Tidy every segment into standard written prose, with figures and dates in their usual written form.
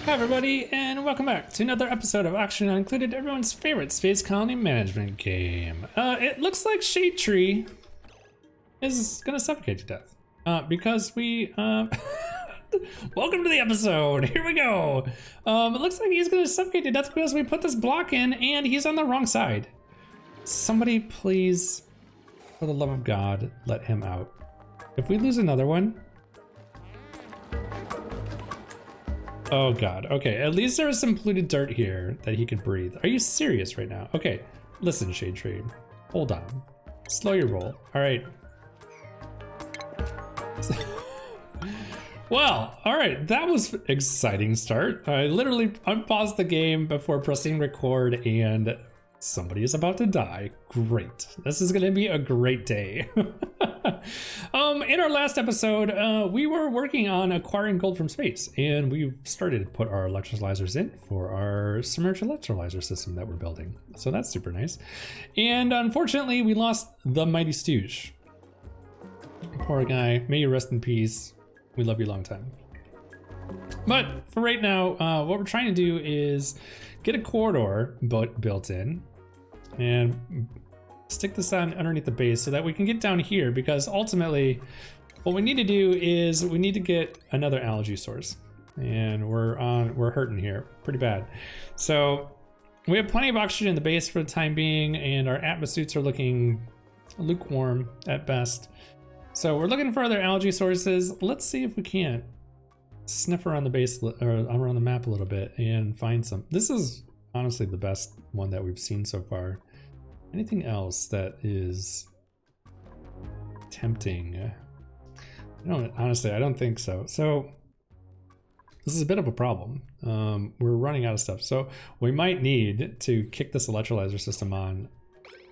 Hi everybody, and welcome back to another episode of Oxygen Not Included, everyone's favorite space colony management game. It looks like Shade Tree is gonna suffocate to death. Because we, welcome to the episode, here we go. It looks like he's gonna suffocate to death because we put this block in and he's on the wrong side. Somebody please, for the love of God, let him out. If we lose another one, oh God, okay, at least there was some polluted dirt here that he could breathe. Are you serious right now? Okay, listen, Shade Tree, hold on. Slow your roll, all right. Well, all right, that was exciting start. I literally unpaused the game before pressing record and somebody is about to die. Great, this is gonna be a great day. In our last episode, we were working on acquiring gold from space, and we've started to put our electrolyzers in for our submerged electrolyzer system that we're building. So that's super nice. And unfortunately, we lost the mighty Stooge. Poor guy, may you rest in peace. We love you long time. But for right now, what we're trying to do is get a corridor built in and stick this on underneath the base so that we can get down here, because ultimately what we need to do is we need to get another algae source, and we're hurting here pretty bad. So we have plenty of oxygen in the base for the time being, and our atmosuits are looking lukewarm at best. So we're looking for other algae sources. Let's see if we can't sniff around the base or around the map a little bit and find some. This is honestly the best one that we've seen so far. Anything else that is tempting? Honestly, I don't think so. So this is a bit of a problem. We're running out of stuff. So we might need to kick this electrolyzer system on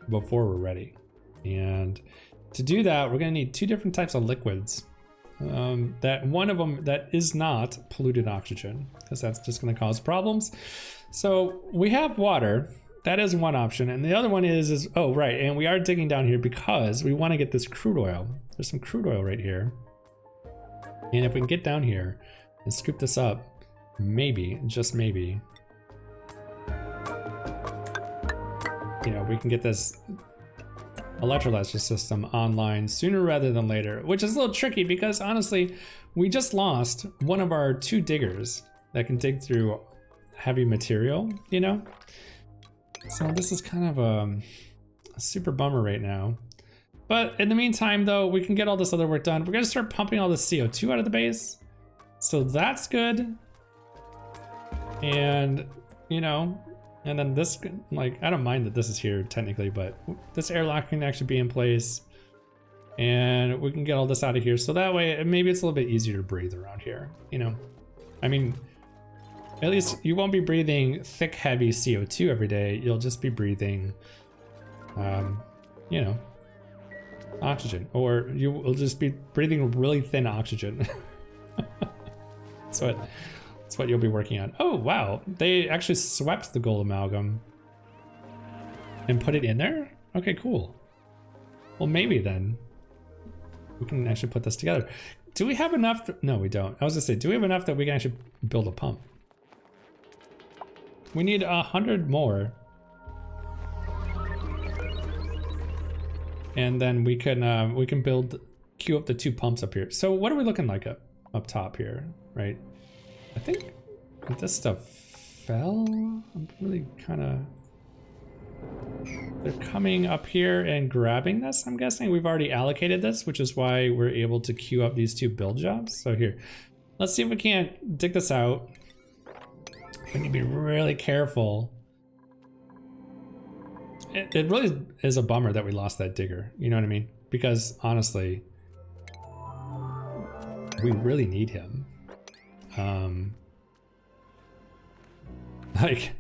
before we're ready. And to do that, we're gonna need two different types of liquids. That one of them that is not polluted oxygen, because that's just gonna cause problems. So we have water. That is one option, and the other one is oh right, and we are digging down here because we want to get this crude oil. There's some crude oil right here, and if we can get down here and scoop this up, maybe, just maybe, you know, we can get this electrolyzer system online sooner rather than later, which is a little tricky because honestly, we just lost one of our two diggers that can dig through heavy material, you know? So this is kind of a super bummer right now. But in the meantime though, we can get all this other work done. We're gonna start pumping all this CO2 out of the base. So that's good. And, you know, and then this, like, I don't mind that this is here technically, but this airlock can actually be in place. And we can get all this out of here. So that way, maybe it's a little bit easier to breathe around here, you know? I mean, at least you won't be breathing thick, heavy CO2 every day. You'll just be breathing, you know, oxygen, or you will just be breathing really thin oxygen. That's what you'll be working on. Oh, wow. They actually swept the gold amalgam and put it in there? Okay, cool. Well, maybe then we can actually put this together. Do we have enough? No, we don't. I was gonna say, do we have enough that we can actually build a pump? We need 100 more. And then we can queue up the two pumps up here. So what are we looking like up top here, right? I think this stuff fell. I'm really kind of, they're coming up here and grabbing this, I'm guessing. We've already allocated this, which is why we're able to queue up these two build jobs. So here, let's see if we can't dig this out. We need to be really careful. It really is a bummer that we lost that digger, you know what I mean? Because honestly, we really need him. Like,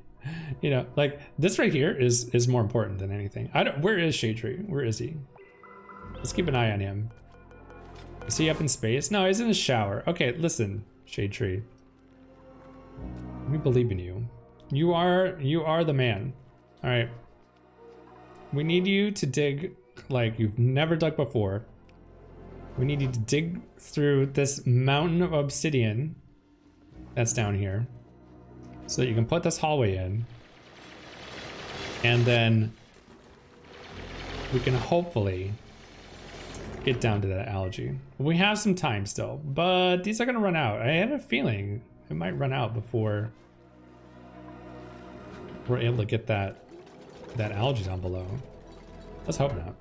you know, like this right here is more important than anything. Where is Shade Tree? Where is he? Let's keep an eye on him. Is he up in space? No, he's in the shower. Okay, listen, Shade Tree. We believe in you. You are the man. All right. We need you to dig like you've never dug before. We need you to dig through this mountain of obsidian that's down here. So you can put this hallway in, and then we can hopefully get down to that algae. We have some time still, but these are gonna run out. I have a feeling it might run out before we're able to get that algae down below. Let's hope not.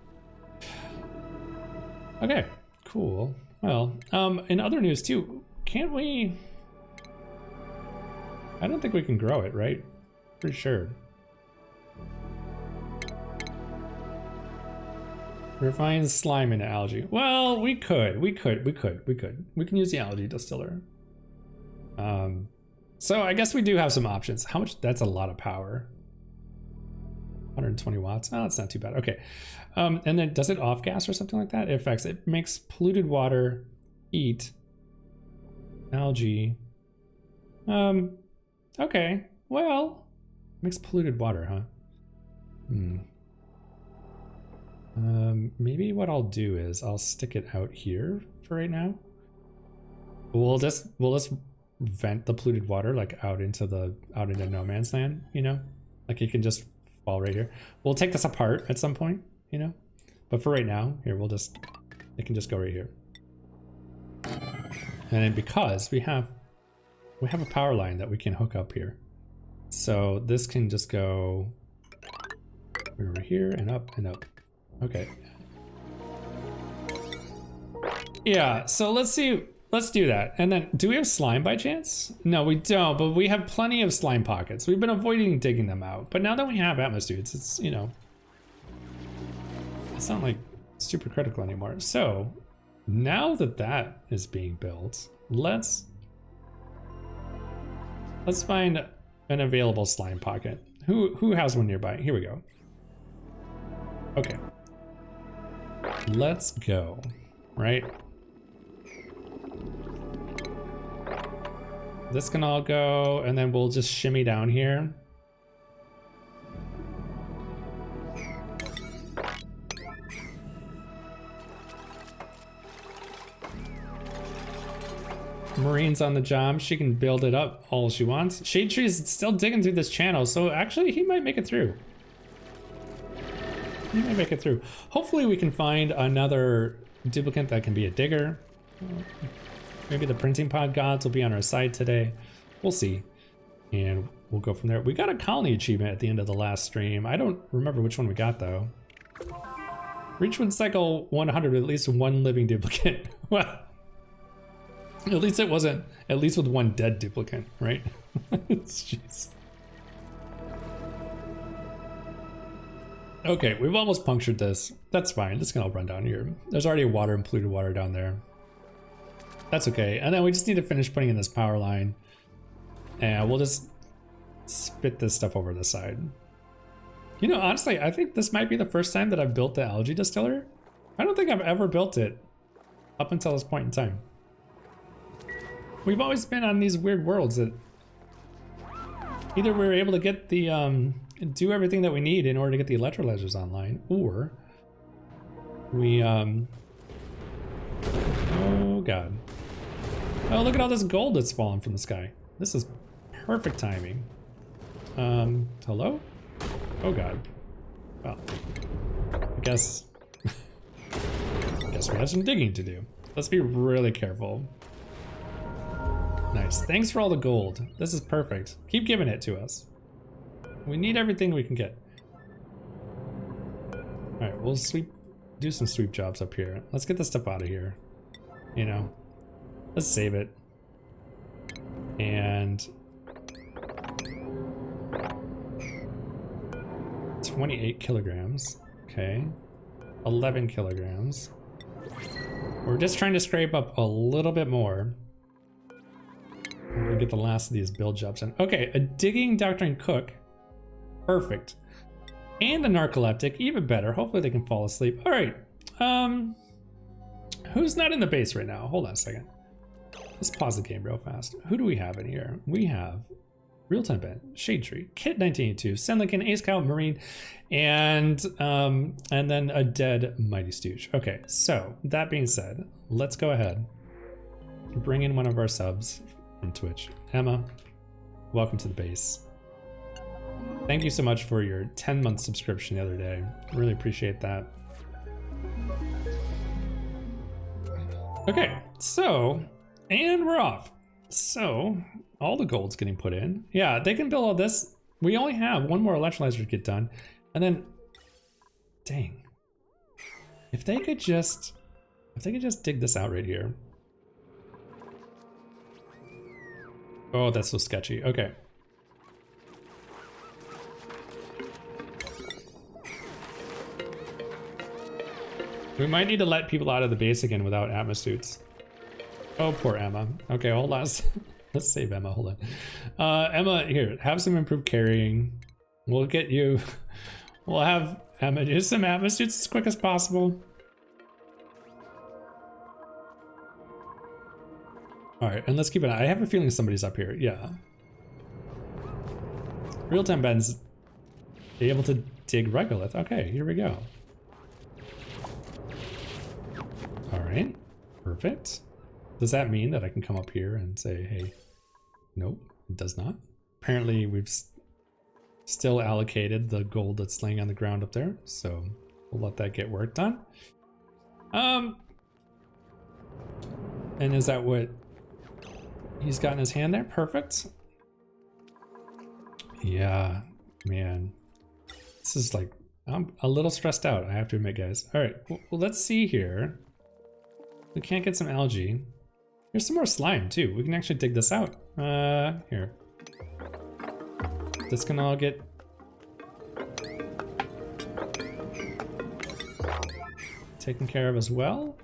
Okay, cool. Well, in other news too, can't we? I don't think we can grow it, right? Pretty sure. Refine slime into algae. Well, we could. We can use the algae distiller. So I guess we do have some options. How much? That's a lot of power. 120 watts. Oh, that's not too bad. Okay. And then does it off gas or something like that? It affects. It makes polluted water, heat, algae. Okay. Well, makes polluted water, huh? Maybe what I'll do is I'll stick it out here for right now. We'll just vent the polluted water like out into no man's land, you know? Like it can just fall right here. We'll take this apart at some point, you know? But for right now, here it can just go right here. And then because we have a power line that we can hook up here. So this can just go over here and up and up. Okay. Yeah, so let's do that. And then, do we have slime by chance? No, we don't, but we have plenty of slime pockets. We've been avoiding digging them out. But now that we have atmospheres, it's, you know, it's not like super critical anymore. So now that that is being built, let's find an available slime pocket. Who has one nearby? Here we go. Okay. Let's go, right? This can all go, and then we'll just shimmy down here. Marine's on the job. She can build it up all she wants. Shade Tree is still digging through this channel, so actually he might make it through. He might make it through. Hopefully we can find another duplicate that can be a digger. Maybe the printing pod gods will be on our side today. We'll see. And we'll go from there. We got a colony achievement at the end of the last stream. I don't remember which one we got though. Reach one cycle 100 with at least one living duplicate. Well, at least it wasn't, at least with one dead duplicate, right? Jeez. Okay, we've almost punctured this. That's fine, this can all run down here. There's already water and polluted water down there. That's okay, and then we just need to finish putting in this power line. And we'll just spit this stuff over the side. You know, honestly, I think this might be the first time that I've built the algae distiller. I don't think I've ever built it up until this point in time. We've always been on these weird worlds that either we're able to get the, do everything that we need in order to get the electrolyzers online, or we, oh God. Oh, look at all this gold that's fallen from the sky. This is perfect timing. Hello? Oh God. Well, I guess we have some digging to do. Let's be really careful. Nice. Thanks for all the gold. This is perfect. Keep giving it to us. We need everything we can get. All right, we'll do some sweep jobs up here. Let's get this stuff out of here. You know, let's save it. And 28 kilograms. Okay. 11 kilograms. We're just trying to scrape up a little bit more. We'll get the last of these build jobs in. Okay, a digging doctoring cook. Perfect. And a narcoleptic, even better. Hopefully they can fall asleep. All right. Who's not in the base right now? Hold on a second. Let's pause the game real fast. Who do we have in here? We have RealTimeBen, Shade Tree, Kit 1982, Senlikin, Ace Cow, Marine, and then a dead Mighty Stooge. Okay, so that being said, let's go ahead and bring in one of our subs from Twitch. Emma, welcome to the base. Thank you so much for your 10-month subscription the other day. Really appreciate that. Okay, so, and we're off. So, all the gold's getting put in. Yeah, they can build all this. We only have one more electrolyzer to get done. And then, dang. If they could just dig this out right here. Oh, that's so sketchy. Okay. We might need to let people out of the base again without Atma suits. Oh, poor Emma. Okay, hold on. Let's save Emma. Hold on. Emma, here, have some improved carrying. We'll get you. We'll have Emma do some Atma suits as quick as possible. All right, and let's keep an eye. I have a feeling somebody's up here. Yeah. RealTimeBen's able to dig regolith. Okay, here we go. All right, perfect. Does that mean that I can come up here and say, hey, nope, it does not. Apparently we've still allocated the gold that's laying on the ground up there. So we'll let that get worked on. And is that what he's got in his hand there? Perfect. Yeah, man, this is like, I'm a little stressed out, I have to admit, guys. All right, well, let's see here. We can't get some algae. There's some more slime too. We can actually dig this out. Here. This can all get taken care of as well.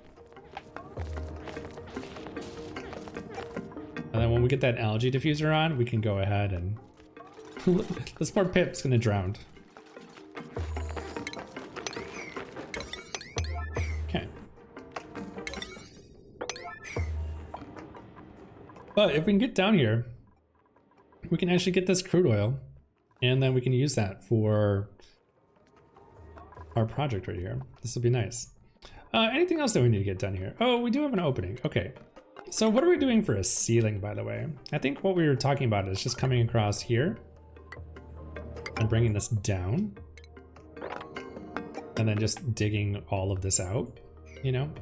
And then when we get that algae diffuser on, we can go ahead and this poor Pip's gonna drown. Okay. But if we can get down here, we can actually get this crude oil, and then we can use that for our project right here. This will be nice. Anything else that we need to get done here? Oh, we do have an opening. Okay. So what are we doing for a ceiling, by the way? I think what we were talking about is just coming across here and bringing this down, and then just digging all of this out, you know?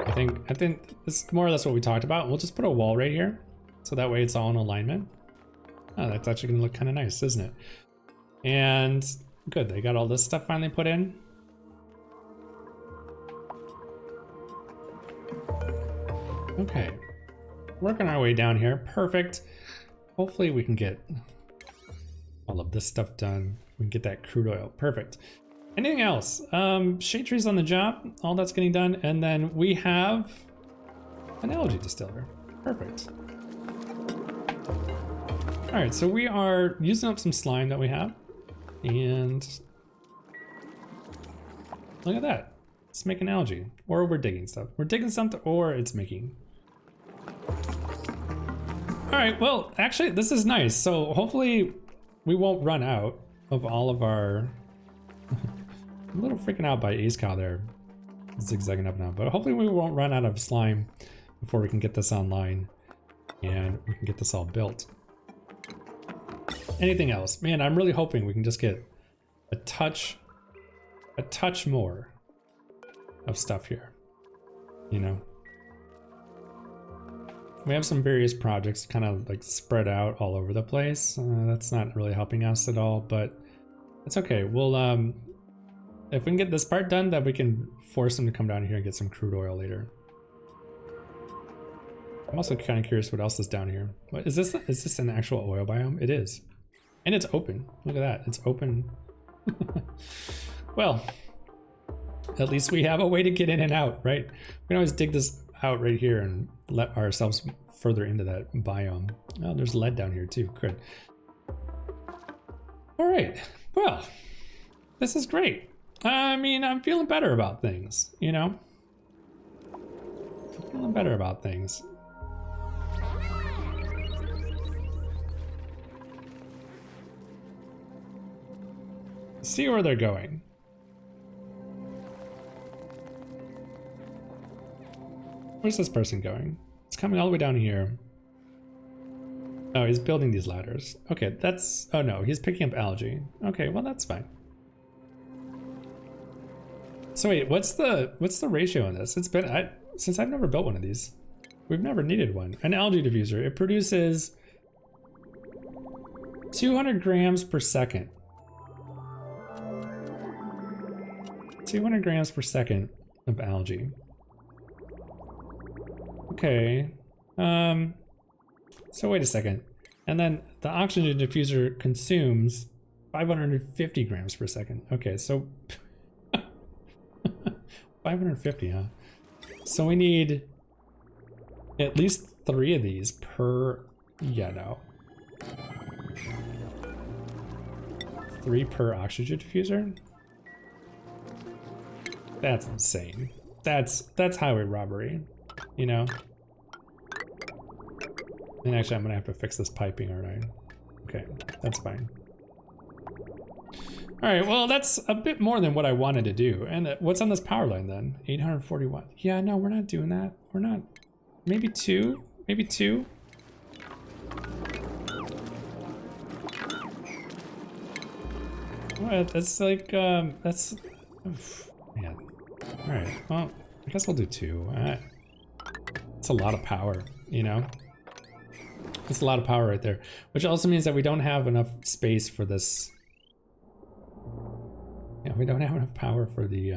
I think it's more or less what we talked about. We'll just put a wall right here, so that way it's all in alignment. Oh, that's actually gonna look kind of nice, isn't it? And good, they got all this stuff finally put in. Okay, working our way down here, perfect. Hopefully we can get all of this stuff done. We can get that crude oil, perfect. Anything else? Shade trees on the job, all that's getting done, and then we have an algae distiller. Perfect. All right, so we are using up some slime that we have, and look at that. It's making algae, or we're digging stuff. We're digging something, or it's making. All right, well, actually, this is nice. So hopefully we won't run out of all of our. I'm a little freaking out by Ace Cow there, zigzagging up now, but hopefully we won't run out of slime before we can get this online and we can get this all built. Anything else? Man, I'm really hoping we can just get a touch more of stuff here, you know? We have some various projects kind of like spread out all over the place. That's not really helping us at all, but it's okay. We'll, if we can get this part done, then we can force them to come down here and get some crude oil later. I'm also kind of curious what else is down here. What is this? Is this an actual oil biome? It is. And it's open. Look at that. It's open. Well, at least we have a way to get in and out, right? We can always dig this out right here and let ourselves further into that biome. Oh, there's lead down here too. Good. All right. Well, this is great. I mean, I'm feeling better about things, you know? I'm feeling better about things. See where they're going. Where's this person going? It's coming all the way down here. Oh, he's building these ladders. Okay, that's... Oh no, he's picking up algae. Okay, well that's fine. So wait, what's the ratio on this? It's been... since I've never built one of these. We've never needed one. An algae diffuser. It produces 200 grams per second. 200 grams per second of algae. Okay. So wait a second. And then the oxygen diffuser consumes 550 grams per second. Okay, so 550, huh? So we need at least 3 of these per, yeah, no. 3 per oxygen diffuser? That's insane. That's highway robbery, you know? And actually I'm gonna have to fix this piping, aren't I? Okay, that's fine. All right, well, that's a bit more than what I wanted to do. And what's on this power line then? 841. Yeah, no, we're not doing that. We're not. Maybe 2? Maybe 2? What? That's like, that's... Oof, man. All right, well, I guess we'll do 2. It's a lot of power, you know? It's a lot of power right there. Which also means that we don't have enough space for this... Yeah, we don't have enough power for the,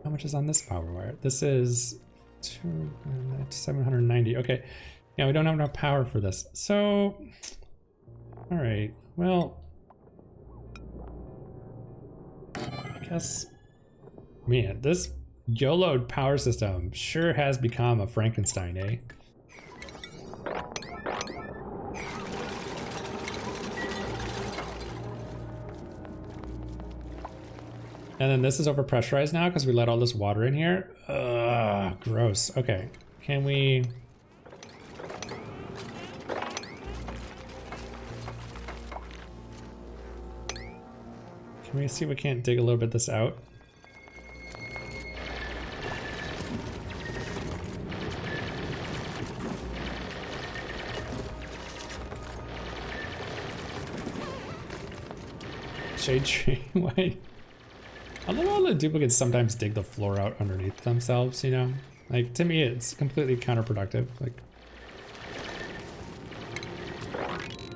how much is on this power wire? This is 790, okay. Yeah, we don't have enough power for this. So, all right, well, I guess, man, this YOLO power system sure has become a Frankenstein, eh? And then this is overpressurized now because we let all this water in here. Ugh, gross. Okay, can we... Can we see if we can't dig a little bit of this out? Shade tree, why? I love how the duplicates sometimes dig the floor out underneath themselves, you know? Like, to me, it's completely counterproductive. Like,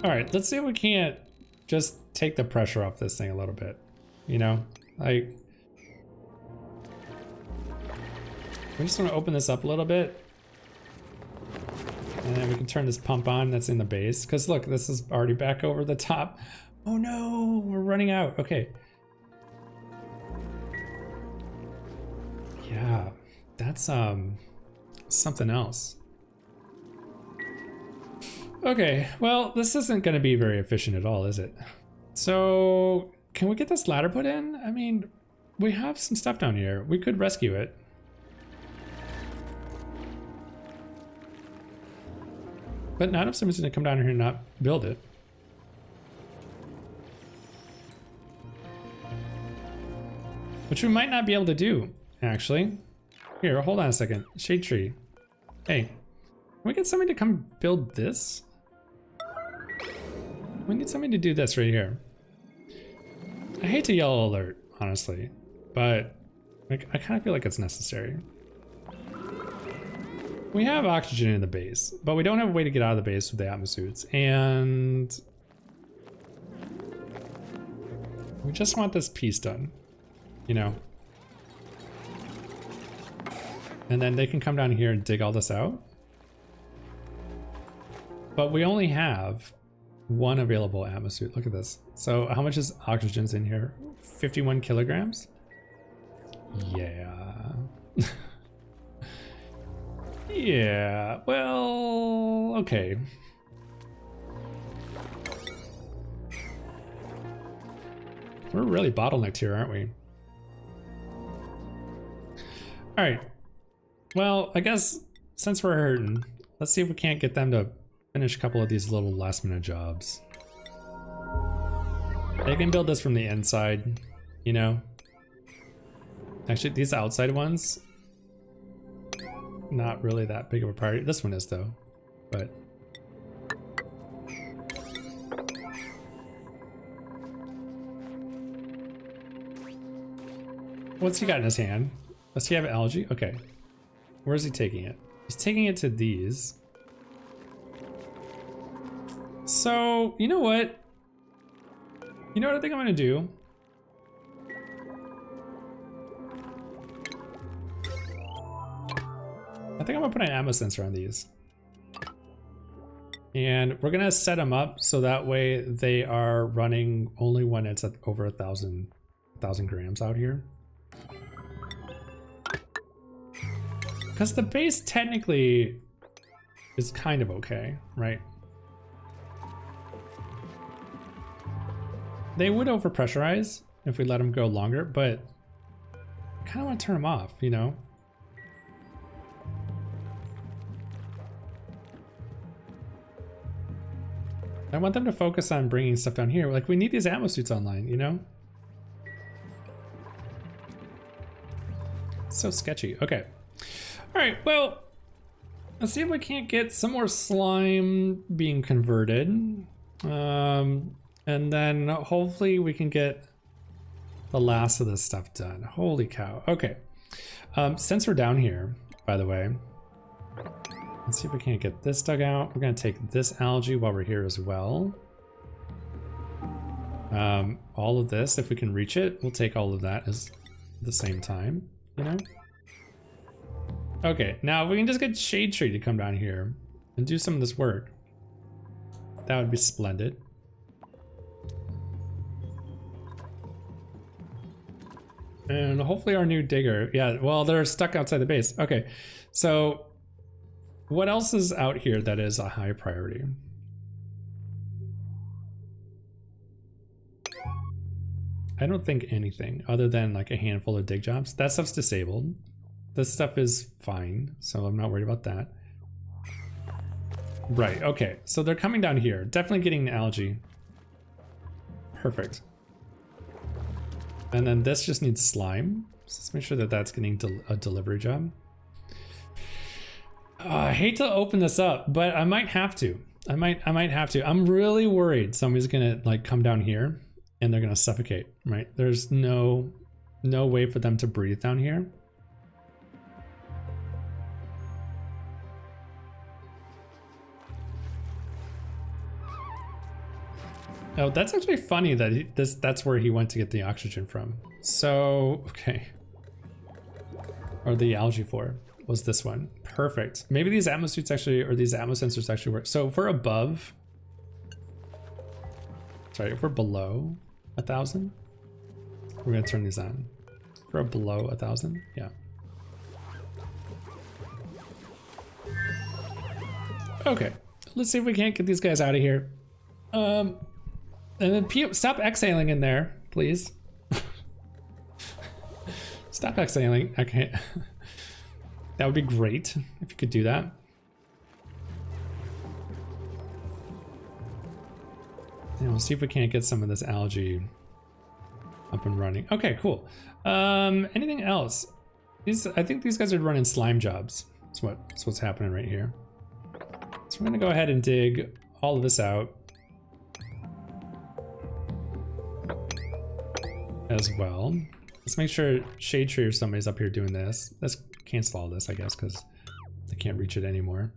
all right, let's see if we can't just take the pressure off this thing a little bit, you know? Like, we just want to open this up a little bit. And then we can turn this pump on that's in the base. Because look, this is already back over the top. Oh no, we're running out. Okay. Yeah, that's something else. Okay, well, this isn't going to be very efficient at all, is it? So, can we get this ladder put in? I mean, we have some stuff down here. We could rescue it. But not if someone's going to come down here and not build it. Which we might not be able to do. Actually, here, hold on a second. Shade tree. Hey, can we get somebody to come build this? We need somebody to do this right here. I hate to yellow alert, honestly, but I kind of feel like it's necessary. We have oxygen in the base, but we don't have a way to get out of the base with the atmosuits, and we just want this piece done, you know? And then they can come down here and dig all this out. But we only have 1 available atmosuit. Look at this. So how much is oxygen's in here? 51 kilograms? Yeah. Yeah, well, okay. We're really bottlenecked here, aren't we? All right. Well, I guess since we're hurting, let's see if we can't get them to finish a couple of these little last minute jobs. They can build this from the inside, you know? Actually, these outside ones, not really that big of a priority. This one is though, but What's he got in his hand? Does he have algae? Okay. Where's he taking it? He's taking it to these. So, you know what? You know what I think I'm gonna do? I think I'm gonna put an ammo sensor on these. And we're gonna set them up so that way they are running only when it's at over 1,000 grams out here. Because the base technically is kind of okay, right? They would overpressurize if we let them go longer, but I kind of want to turn them off, you know? I want them to focus on bringing stuff down here. Like, we need these ammo suits online, you know? So sketchy. Okay. All right, well, let's see if we can't get some more slime being converted. And then hopefully we can get the last of this stuff done. Holy cow. Okay. Since we're down here, by the way, let's see if we can't get this dug out. We're gonna take this algae while we're here as well. All of this, if we can reach it, we'll take all of that at the same time, you know? Okay, now if we can just get Shade Tree to come down here and do some of this work, that would be splendid. And hopefully our new digger, yeah, well, they're stuck outside the base. Okay, so what else is out here that is a high priority? I don't think anything other than like a handful of dig jobs. That stuff's disabled. This stuff is fine, so I'm not worried about that. Right, okay, so they're coming down here. Definitely getting algae. Perfect. And then this just needs slime. So let's make sure that that's getting a delivery job. I hate to open this up, but I might have to. I might have to. I'm really worried somebody's gonna like come down here and they're gonna suffocate, right? There's no way for them to breathe down here. Oh, that's actually funny that that's where he went to get the oxygen from. So, okay. Or the algae for was this one. Perfect. Maybe these atmo suits actually, or these atmo sensors actually work. So if we're above, sorry, if we're below 1,000, we're gonna turn these on. If we're below 1,000, yeah. Okay, let's see if we can't get these guys out of here. And then stop exhaling in there, please. Stop exhaling. Okay. That would be great if you could do that. And we'll see if we can't get some of this algae up and running. Okay, cool. Anything else? I think these guys are running slime jobs. That's what's happening right here. So we're gonna go ahead and dig all of this out as well. Let's make sure Shade Tree or somebody's up here doing this. Let's cancel all this, I guess, because they can't reach it anymore.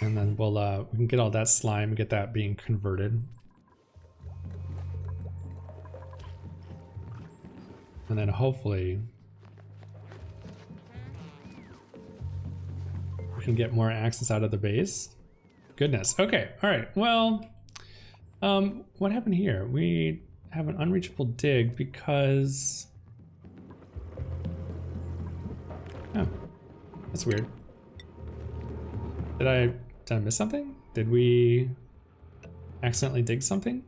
And then we can get all that slime and get that being converted. And then hopefully we can get more access out of the base. Goodness. Okay. All right. Well, what happened here? We have an unreachable dig because, oh, that's weird. Did I miss something? Did we accidentally dig something?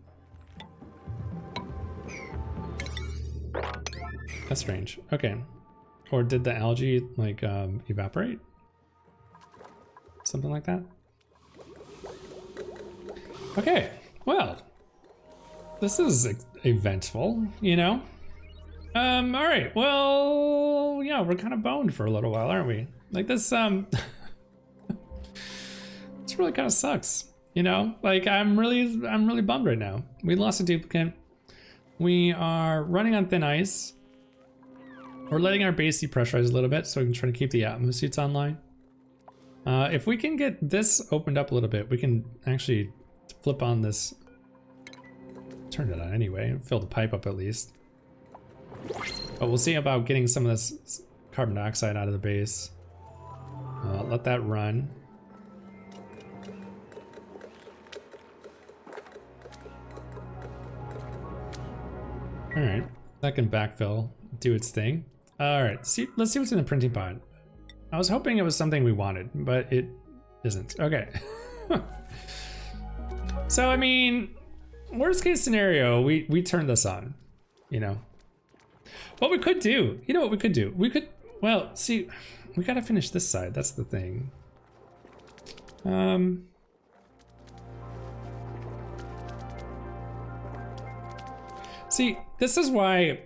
That's strange. Okay. Or did the algae like evaporate? Something like that? Okay, well, this is eventful, you know? All right, well, yeah, we're kind of boned for a little while, aren't we? Like this, this really kind of sucks, you know? Like I'm really bummed right now. We lost a duplicate. we are running on thin ice. We're letting our base depressurize a little bit so we can try to keep the Atmos suits online. If we can get this opened up a little bit, we can actually flip on this. Turn it on anyway, fill the pipe up at least. But we'll see about getting some of this carbon dioxide out of the base. Let that run. All right, that can backfill, do its thing. All right, let's see what's in the printing pod. I was hoping it was something we wanted, but it isn't. Okay. So, I mean, worst case scenario, we turn this on, you know. What we could do, you know what we could do? We could, well, see, we gotta finish this side, that's the thing. See, this is why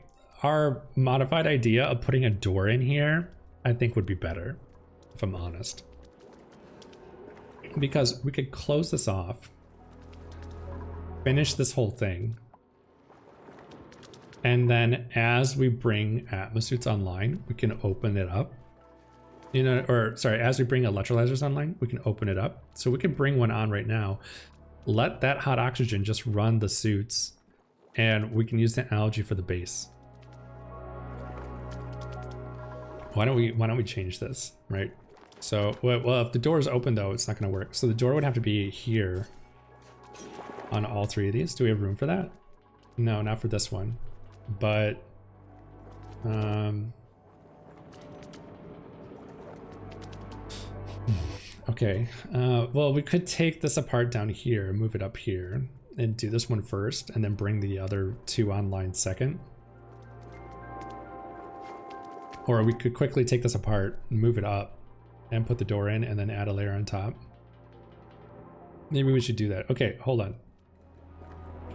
our modified idea of putting a door in here, I think would be better, if I'm honest. Because we could close this off, finish this whole thing, and then as we bring Atmosuits online, we can open it up. You know, or sorry, as we bring electrolyzers online, we can open it up. So we can bring one on right now, let that hot oxygen just run the suits, and we can use the algae for the base. Why don't we change this, right? So, well, if the door is open though, it's not gonna work. So the door would have to be here on all three of these. Do we have room for that? No, not for this one, but, okay. Well, we could take this apart down here, move it up here, and do this one first, and then bring the other two online second. Or we could quickly take this apart, move it up, and put the door in, and then add a layer on top. Maybe we should do that. Okay, hold on.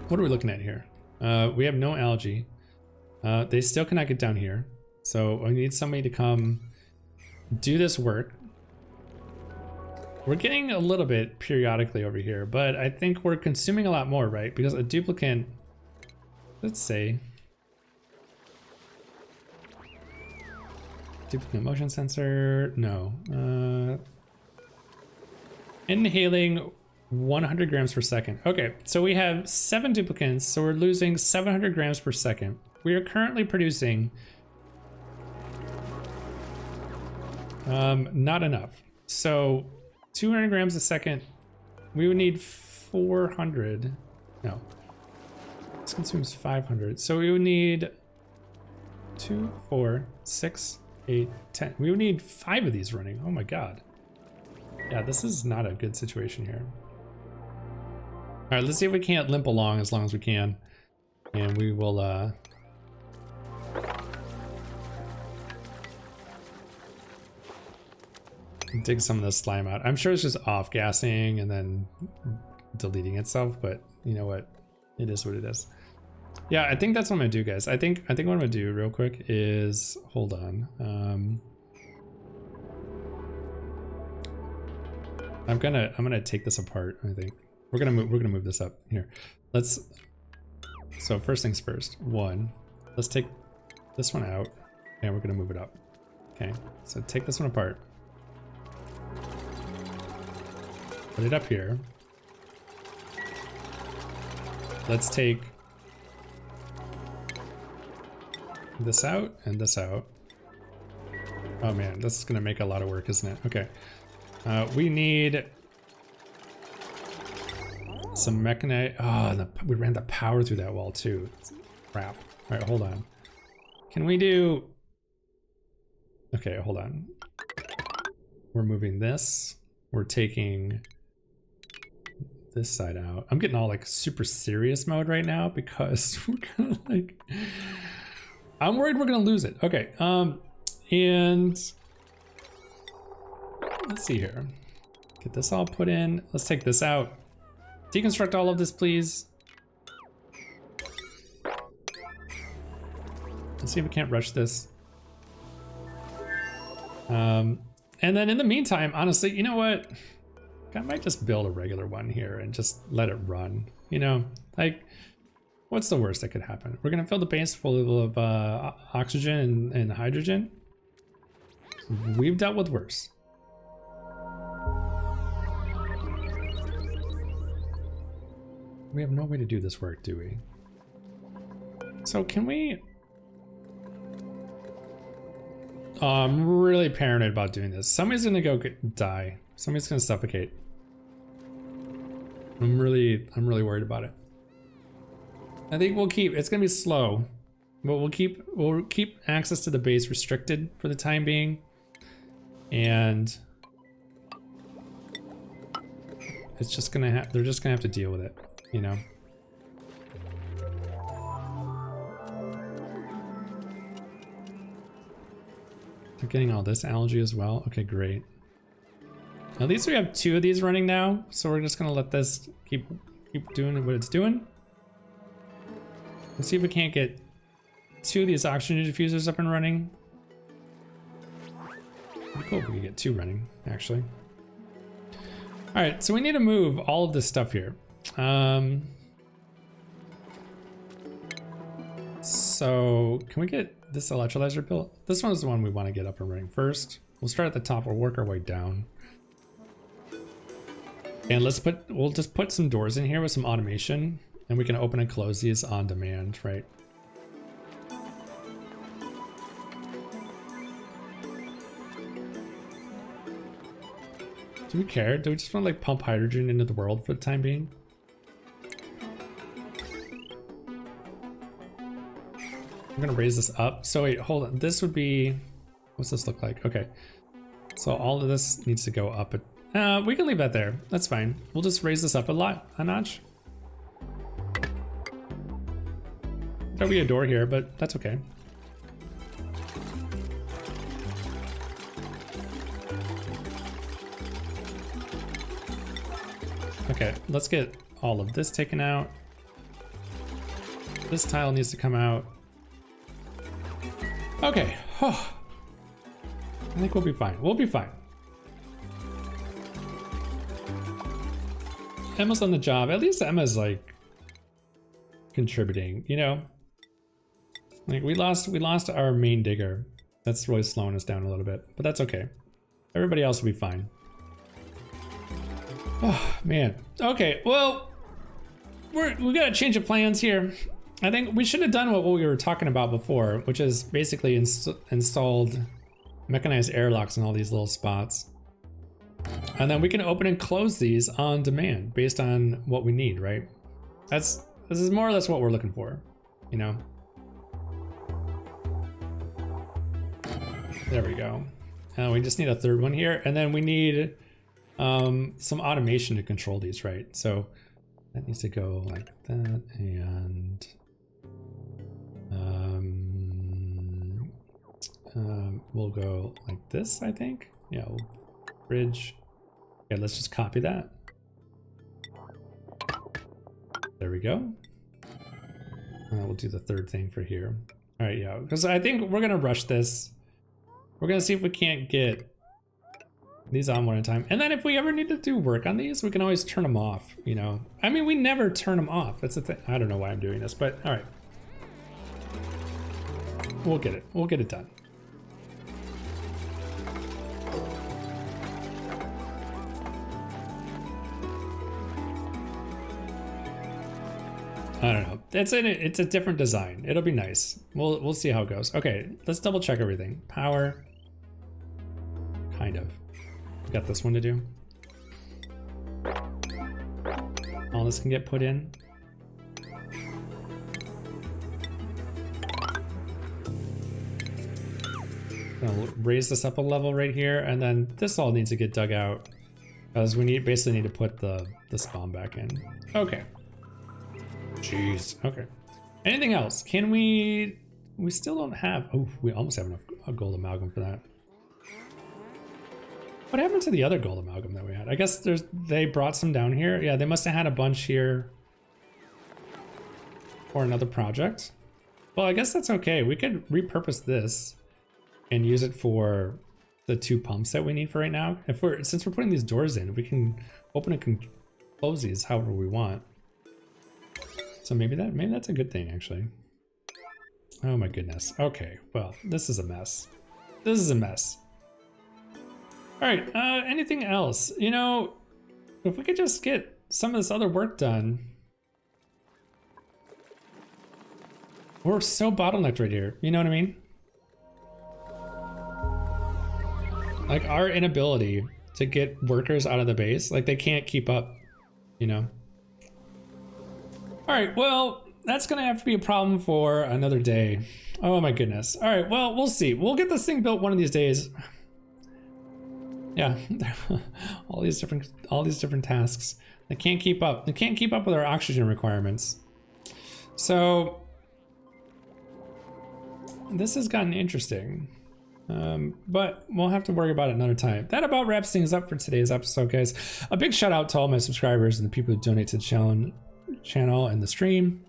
What are we looking at here? We have no algae. They still cannot get down here. So I need somebody to come do this work. We're getting a little bit periodically over here, but I think we're consuming a lot more, right? Because a duplicant, let's say, duplicate motion sensor, no. Inhaling 100 grams per second. Okay, so we have 7 duplicants, so we're losing 700 grams per second. We are currently producing not enough. So 200 grams a second, we would need 400. No, this consumes 500. So we would need 2, 4, 6, 8, 10. We would need 5 of these running. Oh my God. Yeah, this is not a good situation here. All right, let's see if we can't limp along as long as we can. And we will, dig some of this slime out. I'm sure it's just off-gassing and then deleting itself, but you know what? It is what it is. Yeah, I think that's what I'm gonna do, guys. I think what I'm gonna do real quick is, hold on. I'm gonna take this apart, I think. We're gonna move this up here. So first things first, let's take this one out and we're gonna move it up. Okay, so take this one apart. Put it up here. Let's take this out and this out. Oh man, this is gonna make a lot of work, isn't it? Okay. We need some mechanite. Oh, we ran the power through that wall too. Crap. All right, hold on. Can we do... Okay, hold on. We're moving this. We're taking this side out. I'm getting all like super serious mode right now because we're gonna like... I'm worried we're gonna lose it. Okay, and let's see here. Get this all put in. Let's take this out. Deconstruct all of this, please. Let's see if we can't rush this. And then in the meantime, honestly, you know what? I might just build a regular one here and just let it run. You know, like What's the worst that could happen? We're gonna fill the base full of oxygen and hydrogen. We've dealt with worse. We have no way to do this work, do we? So can we... Oh, I'm really paranoid about doing this. Somebody's gonna go die. Somebody's gonna suffocate. I'm really worried about it. I think we'll keep, it's gonna be slow, but we'll keep access to the base restricted for the time being. And it's just gonna they're just gonna have to deal with it, you know? They're getting all this algae as well. Okay, great. At least we have 2 of these running now, so we're just gonna let this keep doing what it's doing. Let's see if we can't get 2 of these oxygen diffusers up and running. It'd be cool if we could get 2 running, actually. All right, so we need to move all of this stuff here. So can we get this electrolyzer built? This one is the one we want to get up and running first. We'll start at the top, we'll work our way down. And we'll just put some doors in here with some automation, and we can open and close these on demand, right? Do we care? Do we just want to like pump hydrogen into the world for the time being? I'm gonna raise this up. So wait, hold on. This would be, what's this look like? Okay. So all of this needs to go up. We can leave that there. That's fine. We'll just raise this up a notch. There'll be a door here, but that's okay. Okay, let's get all of this taken out. This tile needs to come out. Okay. Oh. I think we'll be fine. We'll be fine. Emma's on the job. At least Emma's like contributing, you know? Like we lost our main digger. That's really slowing us down a little bit, but that's okay. Everybody else will be fine. Oh man. Okay, well, we gotta change the plans here. I think we should have done what we were talking about before, which is basically installed mechanized airlocks in all these little spots. And then we can open and close these on demand based on what we need, right? This is more or less what we're looking for, you know? There we go. We just need a third one here, and then we need some automation to control these, right? So that needs to go like that, and we'll go like this, I think. Yeah, we'll bridge. Okay, let's just copy that. There we go. We'll do the third thing for here. All right, yeah, because I think we're gonna rush this. We're gonna see if we can't get these on one at a time. And then if we ever need to do work on these, we can always turn them off, you know? I mean, we never turn them off. That's the thing. I don't know why I'm doing this, but all right. We'll get it. We'll get it done. I don't know. It's a different design. It'll be nice. We'll see how it goes. Okay, let's double check everything. Power. Kind of. Got this one to do. All this can get put in. Gonna raise this up a level right here, and then this all needs to get dug out because we basically need to put the spawn back in. Okay. Jeez. Okay. Anything else? Can we still don't have. Oh, we almost have enough gold amalgam for that. What happened to the other gold amalgam that we had? I guess they brought some down here. Yeah, they must have had a bunch here for another project. Well, I guess that's okay. We could repurpose this and use it for the 2 pumps that we need for right now. Since we're putting these doors in, we can open and close these however we want. So maybe that's a good thing, actually. Oh my goodness. Okay, well, this is a mess. This is a mess. All right, anything else? You know, if we could just get some of this other work done. We're so bottlenecked right here, you know what I mean? Like our inability to get workers out of the base, like they can't keep up, you know? All right, well, that's gonna have to be a problem for another day. Oh my goodness. All right, well, we'll see. We'll get this thing built one of these days. Yeah, all these different tasks. They can't keep up. They can't keep up with our oxygen requirements. So this has gotten interesting. But we'll have to worry about it another time. That about wraps things up for today's episode, guys. A big shout out to all my subscribers and the people who donate to the channel and the stream.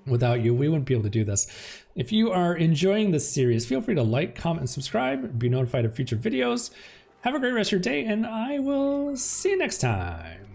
Without you, we wouldn't be able to do this. If you are enjoying this series, feel free to like, comment, and subscribe. Be notified of future videos. Have a great rest of your day, and I will see you next time.